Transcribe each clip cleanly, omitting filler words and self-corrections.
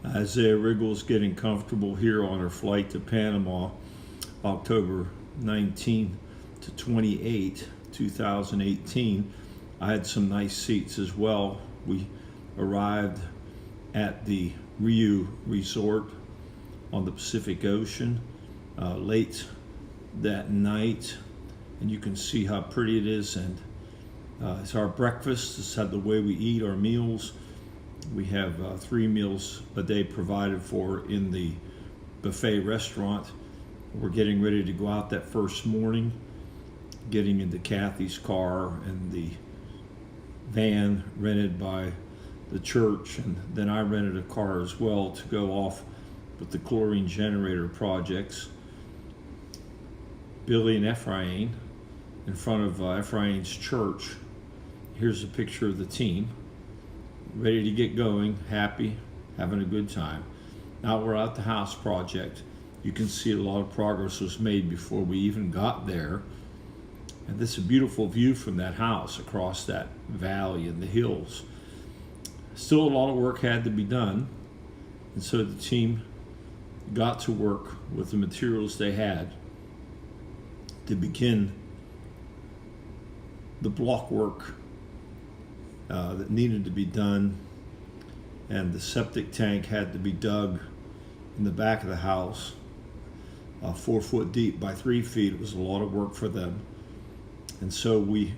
Isaiah Riggle's getting comfortable here on her flight to Panama, October 19 to 28, 2018. I had some nice seats as well. We arrived at the Rio Resort on the Pacific Ocean late that night, and you can see how pretty it is. And it's our breakfast. It's how the way we eat our meals. We have 3 meals a day provided for in the buffet restaurant. We're getting ready to go out that first morning, getting into Kathy's car and the van rented by the church, and then I rented a car as well to go off with the chlorine generator projects. Billy and Ephraim in front of Ephraim's church. Here's a picture of the team, ready to get going, happy, having a good time. Now we're at the house project. You can see a lot of progress was made before we even got there. And this is a beautiful view from that house across that valley and the hills. Still a lot of work had to be done, and so the team got to work with the materials they had to begin the block work that needed to be done. And the septic tank had to be dug in the back of the house, 4 foot deep by 3 feet. It was a lot of work for them, and so we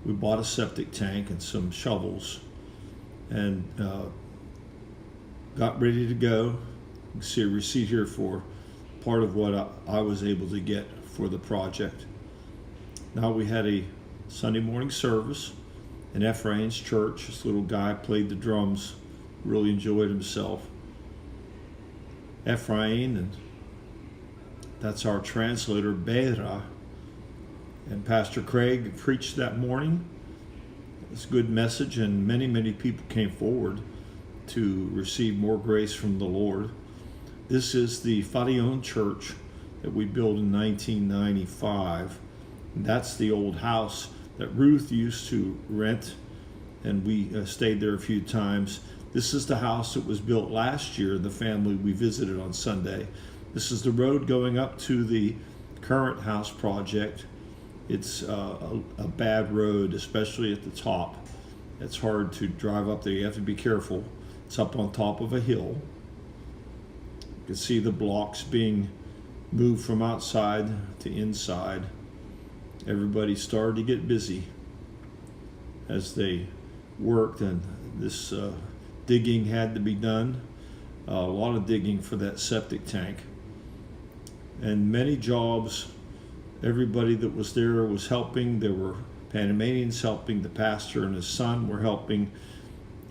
bought a septic tank and some shovels and got ready to go. You can see a receipt here for part of what I was able to get for the project. Now we had a Sunday morning service in Ephraim's church. This little guy played the drums, really enjoyed himself. Ephraim, and that's our translator, Beira, and Pastor Craig preached that morning. It's a good message, and many people came forward to receive more grace from the Lord. This is the Farion church that we built in 1995. And that's the old house that Ruth used to rent, and we stayed there a few times. This is the house that was built last year, the family we visited on Sunday. This is the road going up to the current house project. It's a bad road, especially at the top. It's hard to drive up there. You have to be careful. It's up on top of a hill. You can see the blocks being moved from outside to inside. Everybody started to get busy as they worked, and this digging had to be done. A lot of digging for that septic tank, and many jobs. Everybody that was there was helping. There were Panamanians helping. The pastor and his son were helping.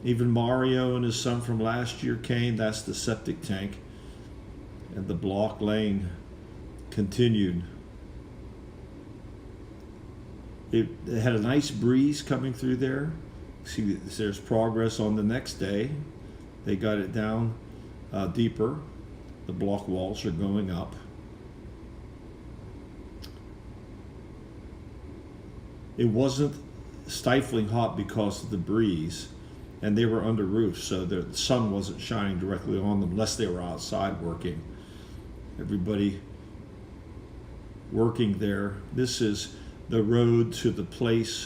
Even Mario and his son from last year came. That's the septic tank. And the block laying continued. It had a nice breeze coming through there. See, there's progress on the next day. They got it down deeper. The block walls are going up. It wasn't stifling hot because of the breeze, and they were under roof, so the sun wasn't shining directly on them unless they were outside working. Everybody working there. This is the road to the place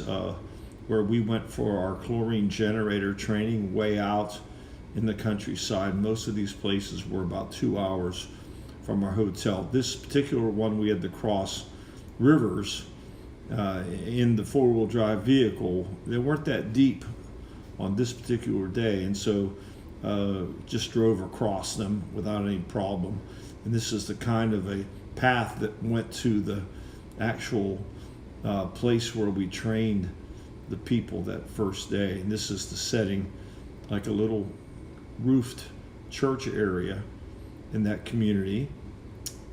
where we went for our chlorine generator training, way out in the countryside. Most of these places were about 2 hours from our hotel. This particular one, we had to cross rivers in the 4-wheel drive vehicle. They weren't that deep on this particular day, and so just drove across them without any problem. And this is the kind of a path that went to the actual place where we trained the people that first day. And this is the setting, like a little roofed church area in that community.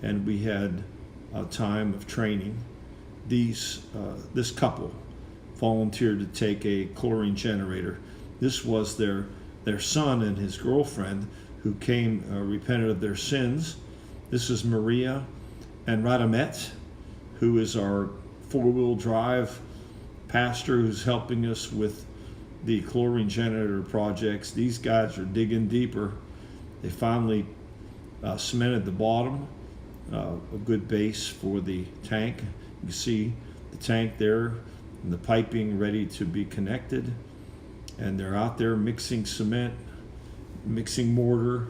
And we had a time of training. This couple volunteered to take a chlorine generator. This was their son and his girlfriend who came, repented of their sins. This is Maria and Radamet, who is our 4-wheel drive pastor who's helping us with the chlorine generator projects. These guys are digging deeper They finally cemented the bottom, a good base for the tank. You can see the tank there and the piping ready to be connected. And they're out there mixing cement, mixing mortar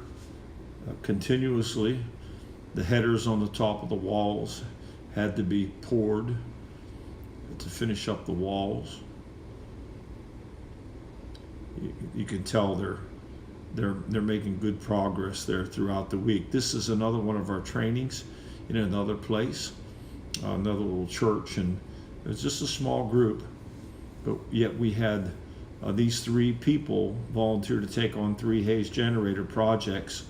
continuously. The headers on the top of the walls had to be poured to finish up the walls. You can tell they're making good progress there throughout the week. This is another one of our trainings in another place, another little church, and it's just a small group, but yet we had these 3 people volunteer to take on 3 Hayes generator projects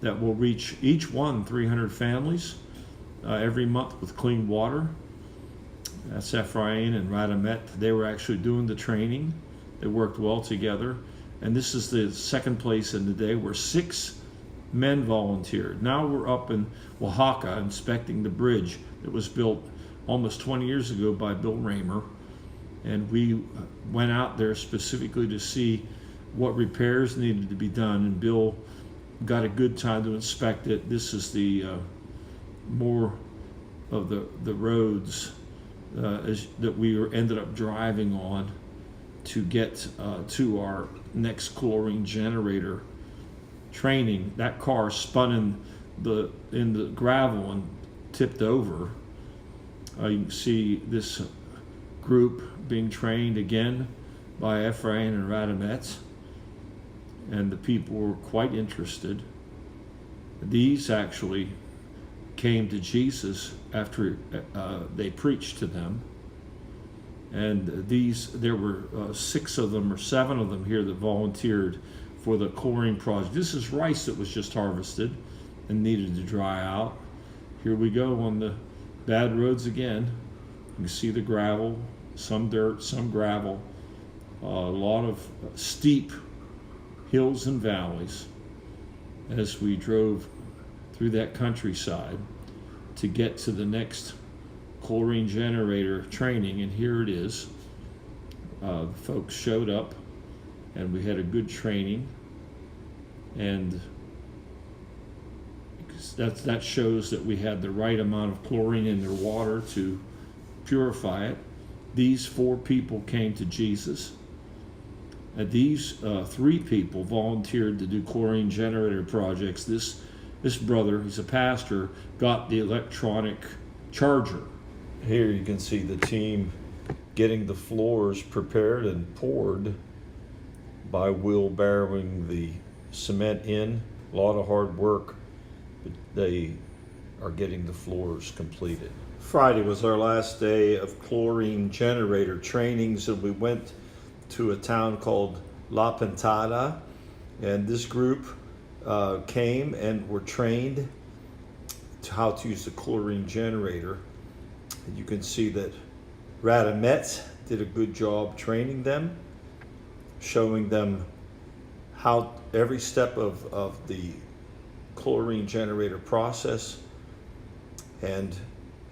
that will reach each one 300 families every month with clean water. That's Ephraim and Radamet. They were actually doing the training. They worked well together. And this is the second place in the day where 6 men volunteered. Now we're up in Oaxaca inspecting the bridge that was built almost 20 years ago by Bill Raymer. And we went out there specifically to see what repairs needed to be done. And Bill got a good time to inspect it. This is the more of the roads that we ended up driving on to get to our next chlorine generator training. That car spun in the gravel and tipped over. You can see this group being trained again by Ephraim and Radamet, and the people were quite interested. These actually came to Jesus after they preached to them. And there were 6 of them or 7 of them here that volunteered for the chlorine project. This is rice that was just harvested and needed to dry out. Here we go on the bad roads again. You can see the gravel, some dirt, some gravel, a lot of steep hills and valleys as we drove through that countryside to get to the next chlorine generator training. And here it is. The folks showed up and we had a good training, and that shows that we had the right amount of chlorine in their water to purify it. These 4 people came to Jesus. These 3 people volunteered to do chlorine generator projects. This brother, he's a pastor, got the electronic charger. Here you can see the team getting the floors prepared and poured by wheelbarrowing the cement in. A lot of hard work, but they are getting the floors completed. Friday was our last day of chlorine generator trainings, and we went to a town called La Pintada, and this group came and were trained to how to use the chlorine generator. And you can see that Radamet did a good job training them, showing them how every step of the chlorine generator process, and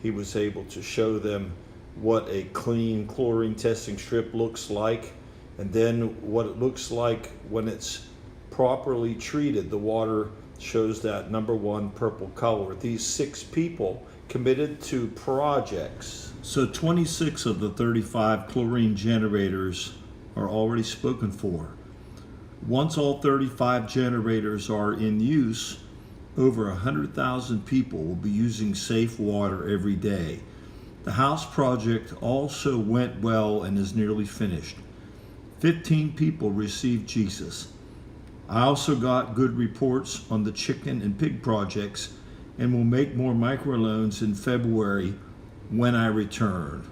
he was able to show them what a clean chlorine testing strip looks like, and then what it looks like when it's properly treated. The water shows that number 1 purple color. These 6 people committed to projects. So 26 of the 35 chlorine generators are already spoken for. Once all 35 generators are in use, over 100,000 people will be using safe water every day. The house project also went well and is nearly finished. 15 people received Jesus. I also got good reports on the chicken and pig projects and will make more microloans in February when I return.